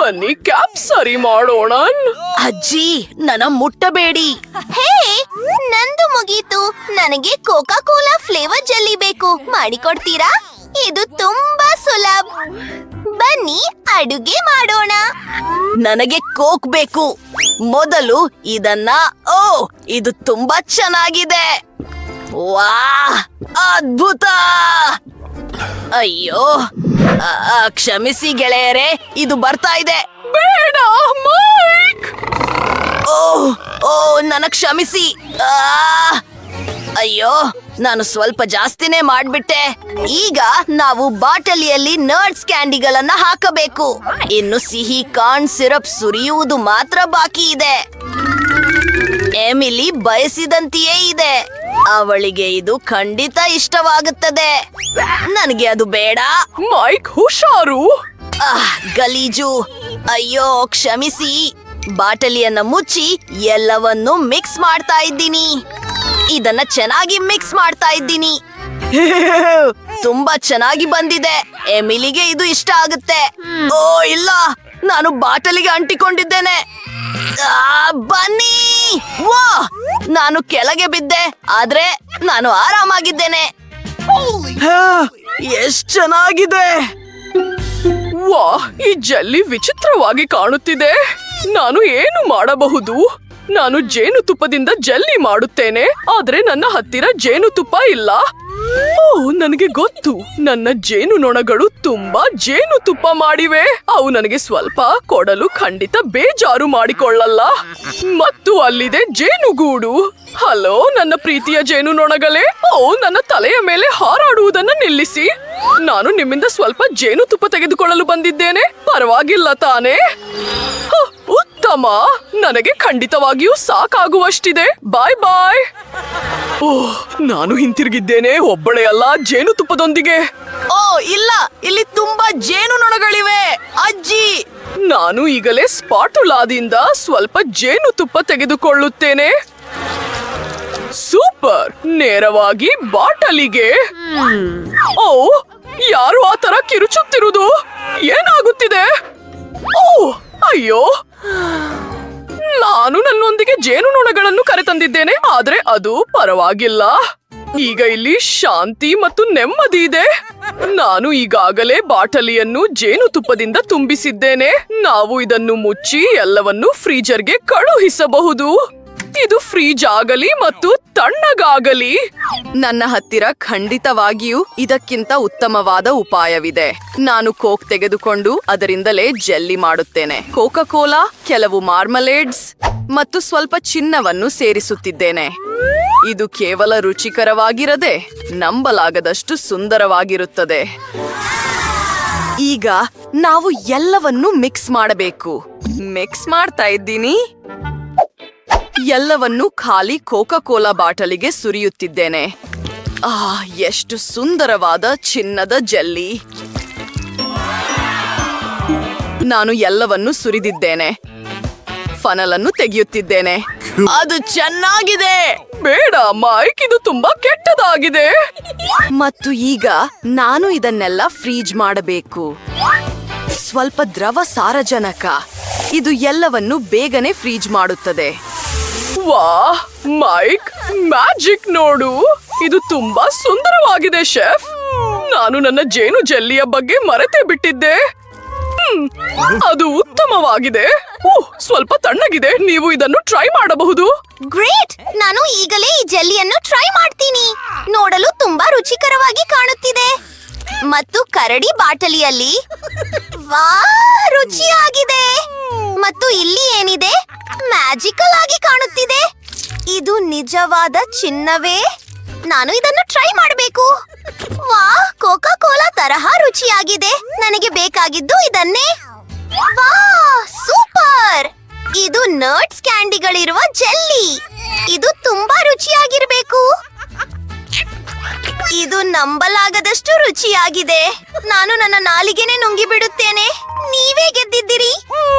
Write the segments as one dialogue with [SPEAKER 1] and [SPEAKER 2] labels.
[SPEAKER 1] ಬನ್ನಿ ಕ್ಯಾಪ್ ಸರಿ ಮಾಡೋಣ.
[SPEAKER 2] ಅಜ್ಜಿ ನನ್ನ ಮುಟ್ಟಬೇಡಿ.
[SPEAKER 3] ಹೇ, ನಂದು ಮುಗೀತು. ನನಗೆ ಕೋಕಾ ಕೋಲಾ ಫ್ಲೇವರ್ ಜೆಲ್ಲಿ ಬೇಕು. ಮಾಡಿಕೊಡ್ತೀರಾ? ಇದು ತುಂಬಾ ಸುಲಭ. ಬನ್ನಿ ಅಡುಗೆ ಮಾಡೋಣ.
[SPEAKER 2] ನನಗೆ ಕೋಕ್ ಬೇಕು. ಮೊದಲು ಇದನ್ನ ಇದು ತುಂಬಾ ಚೆನ್ನಾಗಿದೆ. ವಾ, ಅದ್ಭುತ. ಅಯ್ಯೋ, ಕ್ಷಮಿಸಿ ಗೆಳೆಯರೇ, ಇದು ಬರ್ತಾ ಇದೆ.
[SPEAKER 1] ಬೇಡ ಮೈಕ್.
[SPEAKER 2] ಓ ನನ್ನ ಕ್ಷಮಿಸಿ. ಅಯ್ಯೋ, ನಾನು ಸ್ವಲ್ಪ ಜಾಸ್ತಿನೇ ಮಾಡ್ಬಿಟ್ಟೆ. ಈಗ ನಾವು ಬಾಟಲಿಯಲ್ಲಿ ನಟ್ಸ್ ಕ್ಯಾಂಡಿಗಳನ್ನ ಹಾಕಬೇಕು. ಇನ್ನು ಸಿಹಿ ಕಾರ್ನ್ ಸಿರಪ್ ಸುರಿಯುವುದು ಮಾತ್ರ ಬಾಕಿ ಇದೆ. ಎಮಿಲಿ ಬಯಸಿದಂತೆಯೇ ಇದೆ. ಅವಳಿಗೆ ಇದು ಖಂಡಿತ ಇಷ್ಟವಾಗುತ್ತದೆ. ನನಗೆ ಅದು ಬೇಡ.
[SPEAKER 1] ಮೈಕ್ ಹುಷಾರು.
[SPEAKER 2] ಗಲೀಜು. ಅಯ್ಯೋ, ಕ್ಷಮಿಸಿ. ಬಾಟಲಿಯನ್ನ ಮುಚ್ಚಿ ಎಲ್ಲವನ್ನು ಮಿಕ್ಸ್ ಮಾಡ್ತಾ ಇದ್ದೀನಿ. ಇದನ್ನ ಚೆನ್ನಾಗಿ ಮಿಕ್ಸ್ ಮಾಡ್ತಾ ಇದ್ದೀನಿ. ತುಂಬಾ ಚೆನ್ನಾಗಿ ಬಂದಿದೆ. ಎಮಿಲಿಗೆ ಇದು ಇಷ್ಟ ಆಗುತ್ತೆ. ಓ ಇಲ್ಲ, ನಾನು ಬಾಟಲಿಗೆ ಅಂಟಿಕೊಂಡಿದ್ದೇನೆ. ಬನ್ನಿ. ವಾ, ನಾನು ಕೆಳಗೆ ಬಿದ್ದೆ, ಆದ್ರೆ ನಾನು ಆರಾಮಾಗಿದ್ದೇನೆ. ಎಷ್ಟ್ ಚೆನ್ನಾಗಿದೆ.
[SPEAKER 1] ವಾ, ಈ ಜೆಲ್ಲಿ ವಿಚಿತ್ರವಾಗಿ ಕಾಣುತ್ತಿದೆ. ನಾನು ಏನು ಮಾಡಬಹುದು? ನಾನು ಜೇನುತುಪ್ಪದಿಂದ ಜೆಲ್ಲಿ ಮಾಡುತ್ತೇನೆ, ಆದ್ರೆ ನನ್ನ ಹತ್ತಿರ ಜೇನುತುಪ್ಪ ಇಲ್ಲ. ನನಗೆ ಗೊತ್ತು. ನನ್ನ ಜೇನುನೊಣಗಳು ತುಂಬಾ ಜೇನುತುಪ್ಪ ಮಾಡಿವೆ. ಅವು ನನಗೆ ಸ್ವಲ್ಪ ಕೊಡಲು ಖಂಡಿತ ಬೇಜಾರು ಮಾಡಿಕೊಳ್ಳಲ್ಲ. ಮತ್ತು ಅಲ್ಲಿದೆ ಜೇನುಗೂಡು. ಹಲೋ ನನ್ನ ಪ್ರೀತಿಯ ಜೇನುನೊಣಗಳೇ. ನನ್ನ ತಲೆಯ ಮೇಲೆ ಹಾರಾಡುವುದನ್ನು ನಿಲ್ಲಿಸಿ. ನಾನು ನಿಮ್ಮಿಂದ ಸ್ವಲ್ಪ ಜೇನುತುಪ್ಪ ತೆಗೆದುಕೊಳ್ಳಲು ಬಂದಿದ್ದೇನೆ. ಪರವಾಗಿಲ್ಲ ತಾನೇ? ಉತ್ತಮ. ನನಗೆ ಖಂಡಿತವಾಗಿಯೂ ಸಾಕಾಗುವಷ್ಟಿದೆ. ಬಾಯ್ ಬಾಯ್. ನಾನು ಹಿಂತಿರುಗಿದ್ದೇನೆ, ಒಬ್ಬಳೇ ಅಲ್ಲ, ಜೇನುತುಪ್ಪದೊಂದಿಗೆ.
[SPEAKER 2] ಇಲ್ಲ, ಇಲ್ಲಿ ತುಂಬಾ ಜೇನುನೊಣಗಳಿವೆ. ಅಜ್ಜಿ,
[SPEAKER 1] ನಾನು ಈಗಲೇ ಸ್ಪಾಟುಲಾದಿಂದ ಸ್ವಲ್ಪ ಜೇನುತುಪ್ಪ ತೆಗೆದುಕೊಳ್ಳುತ್ತೇನೆ. ಸೂಪರ್. ನೇರವಾಗಿ ಬಾಟಲಿಗೆ. ಯಾರು ಆ ತರ ಕಿರುಚುತ್ತಿರುವುದು? ಏನಾಗುತ್ತಿದೆ? ಅಯ್ಯೋ, ನಾನು ನನ್ನೊಂದಿಗೆ ಜೇನುನೊಣಗಳನ್ನು ಕರೆತಂದಿದ್ದೇನೆ, ಆದ್ರೆ ಅದು ಪರವಾಗಿಲ್ಲ. ಈಗ ಇಲ್ಲಿ ಶಾಂತಿ ಮತ್ತು ನೆಮ್ಮದಿ ಇದೆ. ನಾನು ಈಗಾಗಲೇ ಬಾಟಲಿಯನ್ನು ಜೇನುತುಪ್ಪದಿಂದ ತುಂಬಿಸಿದ್ದೇನೆ. ನಾವು ಇದನ್ನು ಮುಚ್ಚಿ ಎಲ್ಲವನ್ನು ಫ್ರೀಜರ್ಗೆ ಕಳುಹಿಸಬಹುದು. ಇದು ಫ್ರೀಜ್ ಆಗಲಿ ಮತ್ತು ತಣ್ಣಗಾಗಲಿ.
[SPEAKER 2] ನನ್ನ ಹತ್ತಿರ ಖಂಡಿತವಾಗಿಯೂ ಇದಕ್ಕಿಂತ ಉತ್ತಮವಾದ ಉಪಾಯವಿದೆ. ನಾನು ಕೋಕ್ ತೆಗೆದುಕೊಂಡು ಅದರಿಂದಲೇ ಜೆಲ್ಲಿ ಮಾಡುತ್ತೇನೆ. ಕೋಕಾ ಕೋಲಾ, ಕೆಲವು ಮಾರ್ಮಲೇಡ್ಸ್ ಮತ್ತು ಸ್ವಲ್ಪ ಚಿನ್ನವನ್ನು ಸೇರಿಸುತ್ತಿದ್ದೇನೆ. ಇದು ಕೇವಲ ರುಚಿಕರವಾಗಿರದೆ ನಂಬಲಾಗದಷ್ಟು ಸುಂದರವಾಗಿರುತ್ತದೆ. ಈಗ ನಾವು ಎಲ್ಲವನ್ನು ಮಿಕ್ಸ್ ಮಾಡಬೇಕು. ಮಿಕ್ಸ್ ಮಾಡ್ತಾ ಇದ್ದೀನಿ. ಎಲ್ಲವನ್ನು ಖಾಲಿ ಕೋಕಾ ಕೋಲಾ ಬಾಟಲಿಗೆ ಸುರಿಯುತ್ತಿದ್ದೇನೆ. ಎಷ್ಟು ಸುಂದರವಾದ ಚಿನ್ನದ ಜೆಲ್ಲಿ. ನಾನು ಎಲ್ಲವನ್ನು ಸುರಿದಿದ್ದೇನೆ. ಫನಲನ್ನು ತೆಗೆಯುತ್ತಿದ್ದೇನೆ. ಅದು ಚೆನ್ನಾಗಿದೆ.
[SPEAKER 1] ಬೇಡ ಮೈಕ್, ಇದು ತುಂಬಾ ಕೆಟ್ಟದಾಗಿದೆ.
[SPEAKER 2] ಮತ್ತು ಈಗ ನಾನು ಇದನ್ನೆಲ್ಲ ಫ್ರೀಜ್ ಮಾಡಬೇಕು. ಸ್ವಲ್ಪ ದ್ರವ ಸಾರಜನಕ. ಇದು ಎಲ್ಲವನ್ನು ಬೇಗನೆ ಫ್ರೀಜ್ ಮಾಡುತ್ತದೆ.
[SPEAKER 1] ವಾ ಮೈಕ್, ಮ್ಯಾಜಿಕ್ ನೋಡು. ಇದು ತುಂಬಾ ಸುಂದರವಾಗಿದೆ ಶೆಫ್. ನಾನು ನನ್ನ ಜೇನು ಜೆಲ್ಲಿಯ ಬಗ್ಗೆ ಮರೆತೇ ಬಿಟ್ಟಿದ್ದೆ. ಅದು ಉತ್ತಮವಾಗಿದೆ. ಸ್ವಲ್ಪ ತಣ್ಣಗಿದೆ. ನೀವು ಇದನ್ನು ಟ್ರೈ ಮಾಡಬಹುದು.
[SPEAKER 3] ಗ್ರೇಟ್. ನಾನು ಈಗಲೇ ಈ ಜೆಲ್ಲಿಯನ್ನು ಟ್ರೈ ಮಾಡ್ತೀನಿ. ನೋಡಲು ತುಂಬಾ ರುಚಿಕರವಾಗಿ ಕಾಣುತ್ತಿದೆ. ಮತ್ತು ಕರಡಿ ಬಾಟಲಿಯಲ್ಲಿ. ವಾ, ರುಚಿಯಾಗಿದೆ. ಮತ್ತು ಇಲ್ಲಿ ಏನಿದೆ? ಮ್ಯಾಜಿಕಲ್ ಆಗಿ ಕಾಣುತ್ತಿದೆ. ಇದು ನಿಜವಾದ ಚಿನ್ನವೇ? ನಾನು ಇದನ್ನು ಟ್ರೈ ಮಾಡಬೇಕು. ವಾ, ಕೋಕಾ ಕೋಲಾ ತರಹ ರುಚಿಯಾಗಿದೆ. ನನಗೆ ಬೇಕಾಗಿದ್ದು ಇದನ್ನೇ. ವಾ, ಸೂಪರ್. ಇದು ನಟ್ಸ್ ಕ್ಯಾಂಡಿಗಳಿರುವ ಜೆಲ್ಲಿ. ಇದು ತುಂಬಾ ರುಚಿಯಾಗಿರ್ಬೇಕು. ಇದು ನಂಬಲಾಗದಷ್ಟು ರುಚಿಯಾಗಿದೆ. ನಾನು ನನ್ನ ನಾಲಿಗೆನೆ ನುಂಗಿ ಬಿಡುತ್ತೇನೆ. ನೀವೇ ಗೆದ್ದಿದ್ದೀರಿ.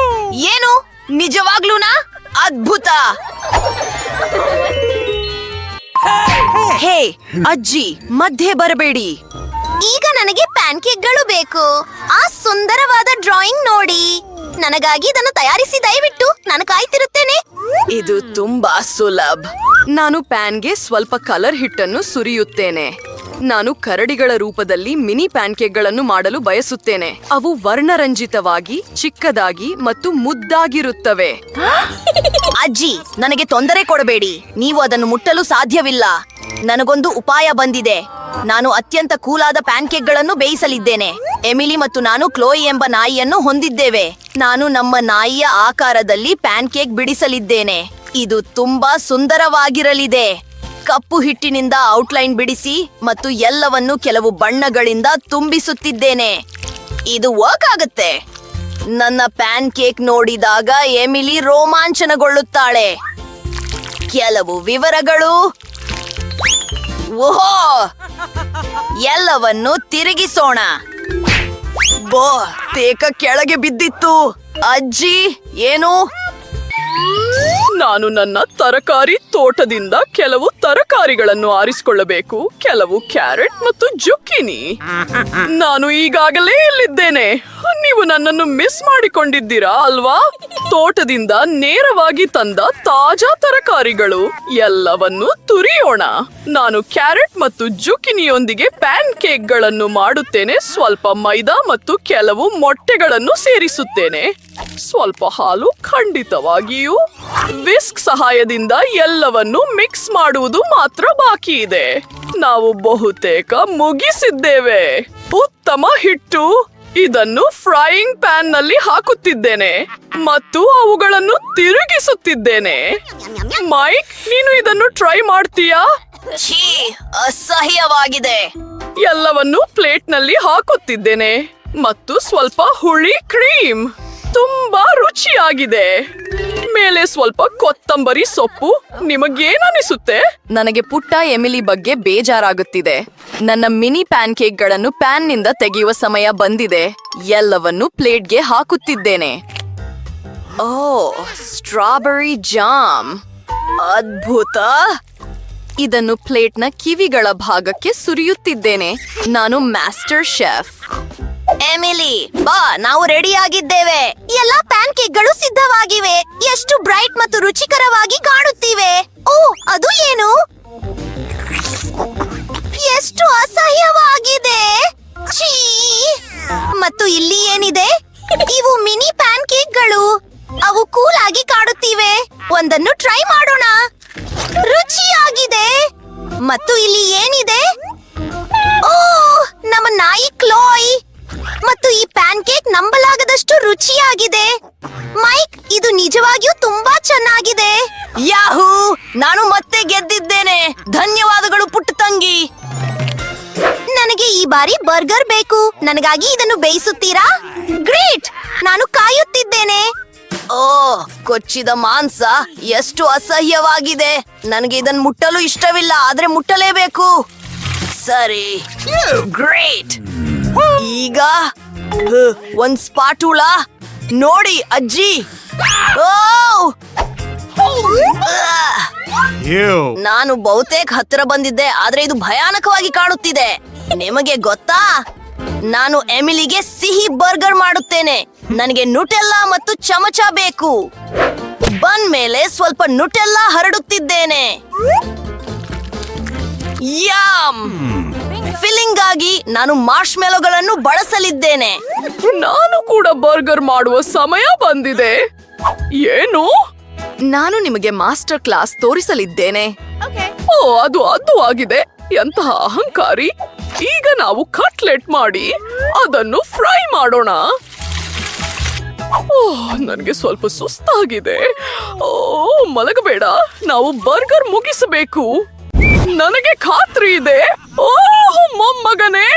[SPEAKER 2] ಏನು? ನಿಜವಾಗ್ಲೂನಾ? ಅದ್ಭುತ. ಹೇ ಅಜ್ಜಿ, ಮಧ್ಯೆ ಬರಬೇಡಿ.
[SPEAKER 3] ಈಗ ನನಗೆ ಪ್ಯಾನ್ ಕೇಕ್ಗಳು ಬೇಕು. ಆ ಸುಂದರವಾದ ಡ್ರಾಯಿಂಗ್ ನೋಡಿ. ನನಗಾಗಿ ಇದನ್ನು ತಯಾರಿಸಿ ದಯವಿಟ್ಟು ನಾನು ಕಾಯ್ತಿರುತ್ತೇನೆ.
[SPEAKER 2] ಇದು ತುಂಬಾ ಸುಲಭ. ನಾನು ಪ್ಯಾನ್ಗೆ ಸ್ವಲ್ಪ ಕಲರ್ ಹಿಟ್ಟನ್ನು ಸುರಿಯುತ್ತೇನೆ. ನಾನು ಕರಡಿಗಳ ರೂಪದಲ್ಲಿ ಮಿನಿ ಪ್ಯಾನ್ಕೇಕ್ಗಳನ್ನು ಮಾಡಲು ಬಯಸುತ್ತೇನೆ. ಅವು ವರ್ಣರಂಜಿತವಾಗಿ, ಚಿಕ್ಕದಾಗಿ ಮತ್ತು ಮುದ್ದಾಗಿರುತ್ತವೆ. ಅಜ್ಜಿ, ನನಗೆ ತೊಂದರೆ ಕೊಡಬೇಡಿ. ನೀವು ಅದನ್ನು ಮುಟ್ಟಲು ಸಾಧ್ಯವಿಲ್ಲ. ನನಗೊಂದು ಉಪಾಯ ಬಂದಿದೆ. ನಾನು ಅತ್ಯಂತ ಕೂಲಾದ ಪ್ಯಾನ್ಕೇಕ್ಗಳನ್ನು ಬೇಯಿಸಲಿದ್ದೇನೆ. ಎಮಿಲಿ ಮತ್ತು ನಾನು ಕ್ಲೋಯಿ ಎಂಬ ನಾಯಿಯನ್ನು ಹೊಂದಿದ್ದೇವೆ. ನಾನು ನಮ್ಮ ನಾಯಿಯ ಆಕಾರದಲ್ಲಿ ಪ್ಯಾನ್ಕೇಕ್ ಬಿಡಿಸಲಿದ್ದೇನೆ. ಇದು ತುಂಬಾ ಸುಂದರವಾಗಿರಲಿದೆ. ಕಪ್ಪು ಹಿಟ್ಟಿನಿಂದ ಔಟ್ಲೈನ್ ಬಿಡಿಸಿ ಮತ್ತು ಎಲ್ಲವನ್ನು ಕೆಲವು ಬಣ್ಣಗಳಿಂದ ತುಂಬಿಸುತ್ತಿದ್ದೇನೆ. ಇದು ವರ್ಕ್ ಆಗುತ್ತೆ. ನನ್ನ ಪ್ಯಾನ್ ಕೇಕ್ ನೋಡಿದಾಗ ಎಮಿಲಿ ರೋಮಾಂಚನಗೊಳ್ಳುತ್ತಾಳೆ. ಕೆಲವು ವಿವರಗಳು. ಓಹೋ, ಎಲ್ಲವನ್ನು ತಿರುಗಿಸೋಣ. ತೇಕ ಕೆಳಗೆ ಬಿದ್ದಿತ್ತು. ಅಜ್ಜಿ, ಏನು?
[SPEAKER 1] ನಾನು ನನ್ನ ತರಕಾರಿ ತೋಟದಿಂದ ಕೆಲವು ತರಕಾರಿಗಳನ್ನು ಆರಿಸಿಕೊಳ್ಳಬೇಕು. ಕೆಲವು ಕ್ಯಾರೆಟ್ ಮತ್ತು ಜುಕ್ಕಿನಿ. ನಾನು ಈಗಾಗಲೇ ಇಲ್ಲಿದ್ದೇನೆ. ನೀವು ನನ್ನನ್ನು ಮಿಸ್ ಮಾಡಿಕೊಂಡಿದ್ದೀರಾ ಅಲ್ವಾ? ತೋಟದಿಂದ ನೇರವಾಗಿ ತಂದ ತಾಜಾ ತರಕಾರಿಗಳು. ಎಲ್ಲವನ್ನು ತುರಿಯೋಣ. ನಾನು ಕ್ಯಾರೆಟ್ ಮತ್ತು ಜುಕಿನಿಯೊಂದಿಗೆ ಪ್ಯಾನ್ ಕೇಕ್ಗಳನ್ನು ಮಾಡುತ್ತೇನೆ. ಸ್ವಲ್ಪ ಮೈದಾ ಮತ್ತು ಕೆಲವು ಮೊಟ್ಟೆಗಳನ್ನು ಸೇರಿಸುತ್ತೇನೆ. ಸ್ವಲ್ಪ ಹಾಲು, ಖಂಡಿತವಾಗಿಯೂ. ವಿಸ್ಕ್ ಸಹಾಯದಿಂದ ಎಲ್ಲವನ್ನು ಮಿಕ್ಸ್ ಮಾಡುವುದು ಮಾತ್ರ ಬಾಕಿ ಇದೆ. ನಾವು ಬಹುತೇಕ ಮುಗಿಸಿದ್ದೇವೆ. ಉತ್ತಮ ಹಿಟ್ಟು. ಇದನ್ನು ಫ್ರೈಯಿಂಗ್ ಪ್ಯಾನ್ ನಲ್ಲಿ ಹಾಕುತ್ತಿದ್ದೇನೆ ಮತ್ತು ಅವುಗಳನ್ನು ತಿರುಗಿಸುತ್ತಿದ್ದೇನೆ. ಮೈಕ್, ನೀನು ಇದನ್ನು ಟ್ರೈ ಮಾಡ್ತೀಯಾ?
[SPEAKER 2] ಛೀ, ಅಸಹ್ಯವಾಗಿದೆ.
[SPEAKER 1] ಎಲ್ಲವನ್ನು ಪ್ಲೇಟ್ ನಲ್ಲಿ ಹಾಕುತ್ತಿದ್ದೇನೆ ಮತ್ತು ಸ್ವಲ್ಪ ಹುಳಿ ಕ್ರೀಮ್. ತುಂಬಾ ರುಚಿಯಾಗಿದೆ. ಮೇಲೆ ಸ್ವಲ್ಪ ಕೊತ್ತಂಬರಿ ಸೊಪ್ಪು. ನಿಮಗೇನನಿಸುತ್ತೆ?
[SPEAKER 2] ನನಗೆ ಪುಟ್ಟ ಎಮಿಲಿ ಬಗ್ಗೆ ಬೇಜಾರಾಗುತ್ತಿದೆ. ನನ್ನ ಮಿನಿ ಪ್ಯಾನ್ ಕೇಕ್ಗಳನ್ನು ಪ್ಯಾನ್ ನಿಂದ ತೆಗೆಯುವ ಸಮಯ ಬಂದಿದೆ. ಎಲ್ಲವನ್ನು ಪ್ಲೇಟ್ಗೆ ಹಾಕುತ್ತಿದ್ದೇನೆ. ಓ, ಸ್ಟ್ರಾಬೆರಿ ಜಾಮ್. ಅದ್ಭುತ. ಇದನ್ನು ಪ್ಲೇಟ್ನ ಕಿವಿಗಳ ಭಾಗಕ್ಕೆ ಸುರಿಯುತ್ತಿದ್ದೇನೆ. ನಾನು ಮಾಸ್ಟರ್ ಶೆಫ್. ಎಮಿಲಿ, ಬಾ, ನಾವು ರೆಡಿ ಆಗಿದ್ದೇವೆ.
[SPEAKER 3] ಎಲ್ಲಾ ಪ್ಯಾನ್ ಕೇಕ್ಗಳು ಸಿದ್ಧವಾಗಿವೆ. ಎಷ್ಟು ಬ್ರೈಟ್ ಮತ್ತು ರುಚಿಕರವಾಗಿ ಕಾಣುತ್ತಿವೆ. ಓ, ಅದು ಏನು? ಎಷ್ಟು ಅಸಹ್ಯವಾಗಿದೆ. ಛೀ! ಮತ್ತು ಇಲ್ಲಿ ಏನಿದೆ? ಇವು ಮಿನಿ ಪ್ಯಾನ್ ಕೇಕ್ಗಳು. ಅವು ಕೂಲ್ ಆಗಿ ಕಾಣುತ್ತಿವೆ. ಒಂದನ್ನು ಟ್ರೈ ಮಾಡೋಣ. ರುಚಿಯಾಗಿದೆ. ಮತ್ತು ಇಲ್ಲಿ ಏನಿದೆ? ಓ, ನಮ್ಮ ನಾಯಿ ಕ್ಲೋಯ್. ಮತ್ತು ಈ ಪ್ಯಾನ್ ಕೇಕ್ ನಂಬಲಾಗದಷ್ಟು ರುಚಿಯಾಗಿದೆ. ಮೈಕ್, ಇದು ನಿಜವಾಗಿಯೂ ತುಂಬಾ ಚೆನ್ನಾಗಿದೆ.
[SPEAKER 2] ಯಾಹೂ, ನಾನು ಮತ್ತೆ ಗೆದ್ದಿದ್ದೇನೆ. ಧನ್ಯವಾದಗಳು ಪುಟ್ಟ ತಂಗಿ.
[SPEAKER 3] ನನಗೆ ಈ ಬಾರಿ ಬರ್ಗರ್ ಬೇಕು. ನನಗಾಗಿ ಇದನ್ನು ಬೇಯಿಸುತ್ತೀರಾ? ಗ್ರೇಟ್, ನಾನು ಕಾಯುತ್ತಿದ್ದೇನೆ.
[SPEAKER 2] ಓ, ಕೊಚ್ಚಿದ ಮಾಂಸ ಎಷ್ಟು ಅಸಹ್ಯವಾಗಿದೆ. ನನಗೆ ಇದನ್ನು ಮುಟ್ಟಲು ಇಷ್ಟವಿಲ್ಲ, ಆದ್ರೆ ಮುಟ್ಟಲೇಬೇಕು. ಸರಿ, ಗ್ರೇಟ್. ಈಗ ಒಂದ್ ಸ್ಪಾಟುಲ ನೋಡಿ ಅಜ್ಜಿ. ಓ, ನಾನು ಬಹುತೇಕ ಹತ್ತಿರ ಬಂದಿದ್ದೆ, ಆದ್ರೆ ಇದು ಭಯಾನಕವಾಗಿ ಕಾಣುತ್ತಿದೆ. ನಿಮಗೆ ಗೊತ್ತಾ, ನಾನು ಎಮಿಲಿಗೆ ಸಿಹಿ ಬರ್ಗರ್ ಮಾಡುತ್ತೇನೆ. ನನಗೆ ನುಟೆಲ್ಲಾ ಮತ್ತು ಚಮಚ ಬೇಕು. ಬನ್ ಮೇಲೆ ಸ್ವಲ್ಪ ನುಟೆಲ್ಲಾ ಹರಡುತ್ತಿದ್ದೇನೆ. ಯಾಮ್. ಫಿಲ್ಲಿಂಗ್ ಆಗಿ ನಾನು ಮಾರ್ಷ್ಮೆಲೋಗಳನ್ನು ಬಳಸಲಿದ್ದೇನೆ.
[SPEAKER 1] ನಾನು ಕೂಡ ಬರ್ಗರ್ ಮಾಡುವ ಸಮಯ ಬಂದಿದೆ. ಏನು?
[SPEAKER 2] ನಾನು ನಿಮಗೆ ಮಾಸ್ಟರ್ ಕ್ಲಾಸ್ ತೋರಿಸಲಿದ್ದೇನೆ.
[SPEAKER 1] ಓ, ಅದು ಆಗಿದೆ. ಎಂತಹ ಅಹಂಕಾರಿ. ಈಗ ನಾವು ಕಟ್ಲೆಟ್ ಮಾಡಿ ಅದನ್ನು ಫ್ರೈ ಮಾಡೋಣ. ಓಹ್, ನನಗೆ ಸ್ವಲ್ಪ ಸುಸ್ತಾಗಿದೆ. ಓ, ಮಲಗಬೇಡ. ನಾವು ಬರ್ಗರ್ ಮುಗಿಸಬೇಕು. ನನಗೆ ಖಾತ್ರಿ ಇದೆ. ಓಹ್, ಮೊಮ್ಮಗನೇ,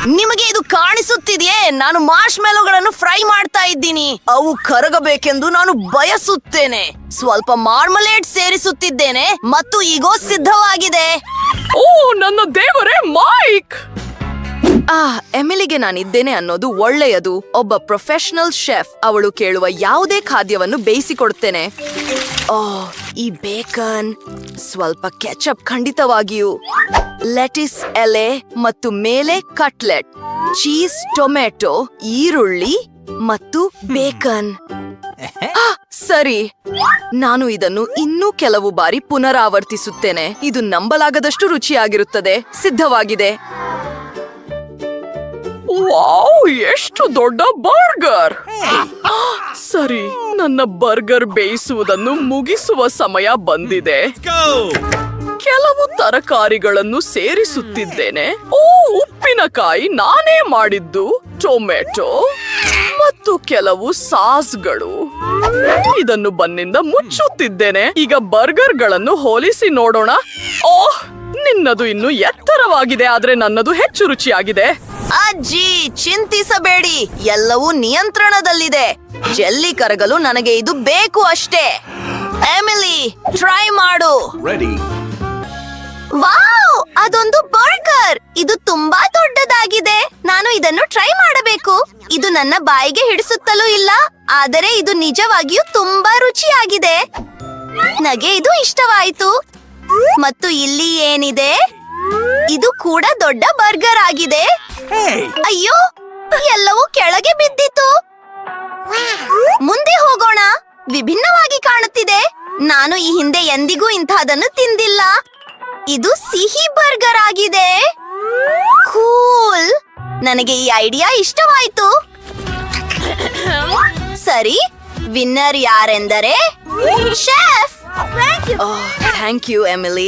[SPEAKER 2] ನಿಮಗೆ ಇದು ಕಾಣಿಸುತ್ತಿದೆಯೇ? ನಾನು ಮಾರ್ಷ್ಮೆಲೋಗಳನ್ನು ಫ್ರೈ ಮಾಡ್ತಾ ಇದ್ದೀನಿ. ಅವು ಕರಗಬೇಕೆಂದು ನಾನು ಬಯಸುತ್ತೇನೆ. ಸ್ವಲ್ಪ ಮಾರ್ಮಲೇಡ್ ಸೇರಿಸುತ್ತಿದ್ದೇನೆ ಮತ್ತು ಈಗ ಸಿದ್ಧವಾಗಿದೆ.
[SPEAKER 1] ಓ ನನ್ನ ದೇವರೇ, ಮೈಕ್!
[SPEAKER 2] ಎಮಿಲಿಗೆ ನಾನಿದ್ದೇನೆ ಅನ್ನೋದು ಒಳ್ಳೆಯದು. ಒಬ್ಬ ಪ್ರೊಫೆಷನಲ್ ಶೆಫ್. ಅವಳು ಕೇಳುವ ಯಾವುದೇ ಖಾದ್ಯವನ್ನು ಬೇಯಿಸಿಕೊಡ್ತೇನೆ. ಈ ಬೇಕನ್, ಸ್ವಲ್ಪ ಕೆಚಪ್ ಖಂಡಿತವಾಗಿಯೂ, ಲೆಟಿಸ್ ಎಲೆ ಮತ್ತು ಮೇಲೆ ಕಟ್ಲೆಟ್, ಚೀಸ್, ಟೊಮೆಟೊ, ಈರುಳ್ಳಿ, ಮತ್ತು ಬೇಕನ್. ಸರಿ, ನಾನು ಇದನ್ನು ಇನ್ನೂ ಕೆಲವು ಬಾರಿ ಪುನರಾವರ್ತಿಸುತ್ತೇನೆ. ಇದು ನಂಬಲಾಗದಷ್ಟು ರುಚಿಯಾಗಿರುತ್ತದೆ. ಸಿದ್ಧವಾಗಿದೆ.
[SPEAKER 1] ವಾವ್, ಎಷ್ಟು ದೊಡ್ಡ ಬರ್ಗರ್! ಸರಿ, ನನ್ನ ಬರ್ಗರ್ ಬೇಯಿಸುವುದನ್ನು ಮುಗಿಸುವ ಸಮಯ ಬಂದಿದೆ. ಕೆಲವು ತರಕಾರಿಗಳನ್ನು ಸೇರಿಸುತ್ತಿದ್ದೇನೆ. ಓ, ಉಪ್ಪಿನಕಾಯಿ ನಾನೇ ಮಾಡಿದ್ದು, ಟೊಮೆಟೊ ಮತ್ತು ಕೆಲವು ಸಾಸ್ಗಳು. ಇದನ್ನು ಬನ್ನಿಂದ ಮುಚ್ಚುತ್ತಿದ್ದೇನೆ. ಈಗ ಬರ್ಗರ್ಗಳನ್ನು ಹೋಲಿಸಿ ನೋಡೋಣ. ಓಹ್, ನಿನ್ನದು ಇನ್ನು ಎತ್ತರವಾಗಿದೆ, ಆದ್ರೆ ನನ್ನದು ಹೆಚ್ಚು ರುಚಿಯಾಗಿದೆ.
[SPEAKER 2] ಅಜ್ಜಿ, ಚಿಂತಿಸಬೇಡಿ, ಎಲ್ಲವೂ ನಿಯಂತ್ರಣದಲ್ಲಿದೆ. ಜೆಲ್ಲಿ ಕರಗಲು ನನಗೆ ಇದು ಬೇಕು ಅಷ್ಟೇ. ಎಮಿಲಿ, ಟ್ರೈ ಮಾಡು.
[SPEAKER 3] ವಾವ್, ಅದೊಂದು ಬರ್ಗರ್. ಇದು ತುಂಬಾ ದೊಡ್ಡದಾಗಿದೆ. ನಾನು ಇದನ್ನು ಟ್ರೈ ಮಾಡಬೇಕು. ಇದು ನನ್ನ ಬಾಯಿಗೆ ಹಿಡಿಸುತ್ತಲೂ ಇಲ್ಲ, ಆದರೆ ಇದು ನಿಜವಾಗಿಯೂ ತುಂಬಾ ರುಚಿಯಾಗಿದೆ. ನನಗೆ ಇದು ಇಷ್ಟವಾಯಿತು. ಮತ್ತು ಇಲ್ಲಿ ಏನಿದೆ? ಇದು ಕೂಡ ದೊಡ್ಡ ಬರ್ಗರ್ ಆಗಿದೆ. ಅಯ್ಯೋ, ಎಲ್ಲವೂ ಕೆಳಗೆ ಬಿದ್ದಿತು. ಮುಂದೆ ಹೋಗೋಣ. ವಿಭಿನ್ನವಾಗಿ ಕಾಣುತ್ತಿದೆ. ನಾನು ಈ ಹಿಂದೆ ಎಂದಿಗೂ ಇಂತಹದನ್ನು ತಿಂದಿಲ್ಲ. ಇದು ಸಿಹಿ ಬರ್ಗರ್ ಆಗಿದೆ. ಕೂಲ್. ನನಗೆ ಈ ಐಡಿಯಾ ಇಷ್ಟವಾಯಿತು. ಸರಿ, ವಿನ್ನರ್ ಯಾರೆಂದರೆ ಶೆಫ್.
[SPEAKER 2] Thank you Emily.